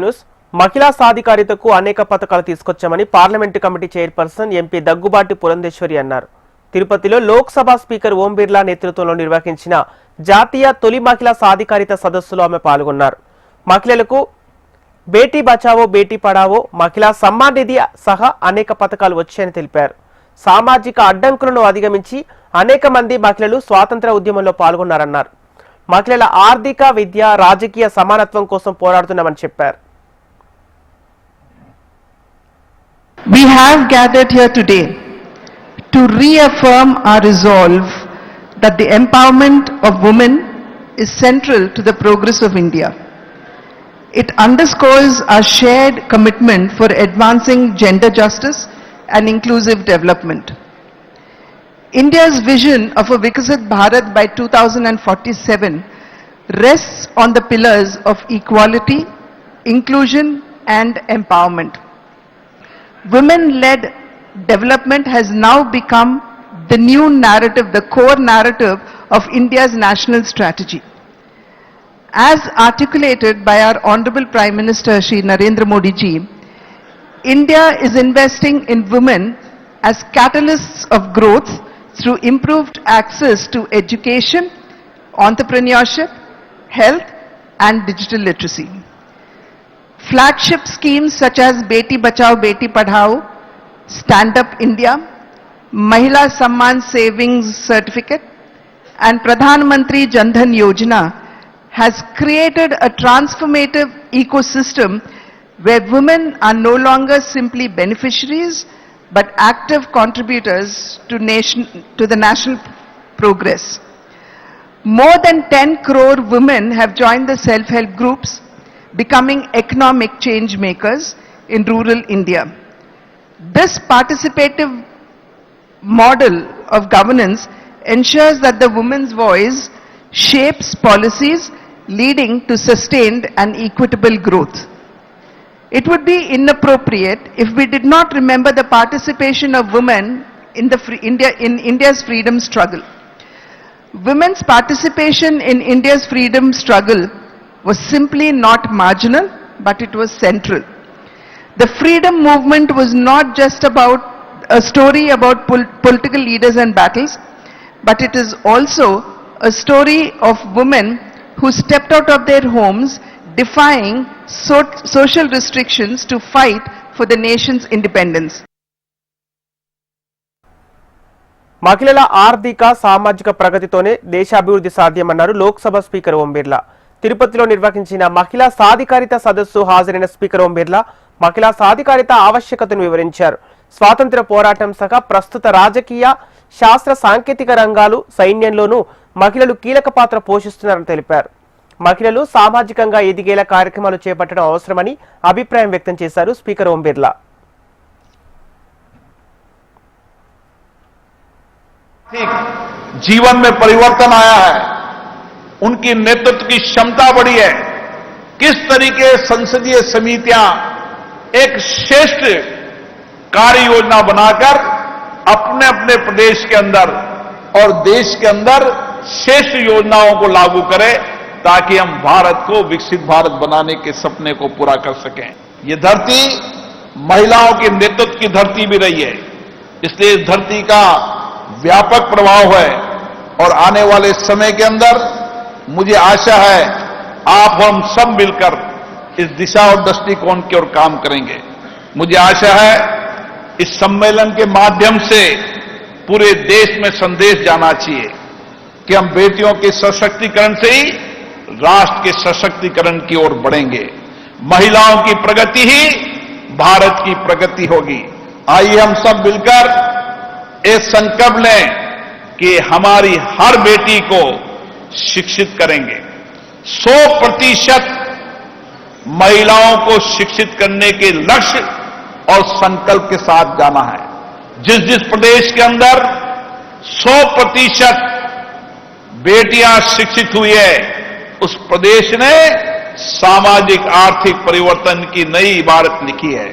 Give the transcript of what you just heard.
News మహిళా సాధికారితకు అనేక పథకాలు తీసుకొచ్చామని parliament committee chairperson MP Daggubati Purandeswari అన్నారు. తిరుపతిలో లోక్సభ స్పీకర్ ఓం బిర్లా నేతృత్వంలో నిర్వహించిన జాతీయ తొలి మహిళా సాధికారిత సదస్సులో ఆమె పాల్గొన్నారు. మహిళలకు బేటీ బచావో బేటీ పడావో మహిళా సమ్మాన్ నిధి సహా అనేక పథకాలు వచ్చాయని తెలిపారు. సామాజిక అడ్డంకులను అధిగమించి అనేక మంది మహిళలు స్వాతంత్ర ఉద్యమంలో పాల్గొన్నారన్నారు. మహిళల ఆర్థిక విద్య రాజకీయ సమానత్వం కోసం పోరాడుతున్నామని చెప్పారు. We have gathered here today to reaffirm our resolve that the empowerment of women is central to the progress of India. It underscores our shared commitment for advancing gender justice and inclusive development. India's vision of a Viksit Bharat by 2047 rests on the pillars of equality, inclusion and empowerment. Women-led development has now become the new narrative, the core narrative of India's national strategy. As articulated by our Honorable Prime Minister Shri Narendra Modi ji, India is investing in women as catalysts of growth through improved access to education, entrepreneurship, health and digital literacy. Flagship schemes such as Beti Bachao Beti Padhao, Stand Up India, Mahila Samman Savings Certificate and Pradhan Mantri Jan Dhan Yojana has created a transformative ecosystem where women are no longer simply beneficiaries but active contributors to the national progress. More than 10 crore women have joined the self-help groups, becoming economic change makers in rural India. This participative model of governance ensures that the women's voice shapes policies leading to sustained and equitable growth. It would be inappropriate if we did not remember the participation of women in India's freedom struggle. Women's participation in India's freedom struggle was simply not marginal, but it was central. The freedom movement was not just about a story about political leaders and battles, but it is also a story of women who stepped out of their homes defying social restrictions to fight for the nation's independence. మహిళల ఆర్థిక సామాజిక ప్రగతితోనే దేశాభివృద్ధి సాధ్యమన్నారు Lok Sabha speaker Om Birla. తిరుపతిలో నిర్వహించిన మహిళా సాధికారిత సదస్సు హాజరైన speaker Om Birla మహిళా సాధికారిత ఆవశ్యకతను వివరించారు. స్వాతంత్ర పోరాటం సహా ప్రస్తుత రాజకీయ శాస్త్ర సాంకేతిక రంగాలు సైన్యంలోనూ మహిళలు కీలక పాత్ర పోషిస్తున్నారని తెలిపారు. మహిళలు సామాజికంగా ఎదిగేలా కార్యక్రమాలు చేపట్టడం అవసరమని అభిప్రాయం వ్యక్తం చేశారు స్పీకర్ ఓం బిర్లా. जीवन में परिवर्तन आया है, उनकी नेतृत्व की क्षमता बढ़ी है. किस तरीके संसदीय समितियां एक श्रेष्ठ कार्य योजना बनाकर अपने अपने प्रदेश के अंदर और देश के अंदर श्रेष्ठ योजनाओं को लागू करें ताकि हम भारत को विकसित भारत बनाने के सपने को पूरा कर सकें. ये धरती महिलाओं के नेतृत्व की धरती भी रही है, इसलिए इस धरती का व्यापक प्रभाव है और आने वाले समय के अंदर मुझे आशा है आप हम सब मिलकर इस दिशा और दृष्टिकोण की ओर काम करेंगे. मुझे आशा है इस सम्मेलन के माध्यम से पूरे देश में संदेश जाना चाहिए कि हम बेटियों के सशक्तिकरण से ही राष्ट्र के सशक्तिकरण की ओर बढ़ेंगे. महिलाओं की प्रगति ही भारत की प्रगति होगी. आइए हम सब मिलकर एक संकल्प लें कि हमारी हर बेटी को शिक्षित करेंगे. 100% महिलाओं को शिक्षित करने के लक्ष्य और संकल्प के साथ जाना है. जिस जिस प्रदेश के अंदर 100% बेटियां शिक्षित हुई है, उस प्रदेश ने सामाजिक आर्थिक परिवर्तन की नई इबारत लिखी है.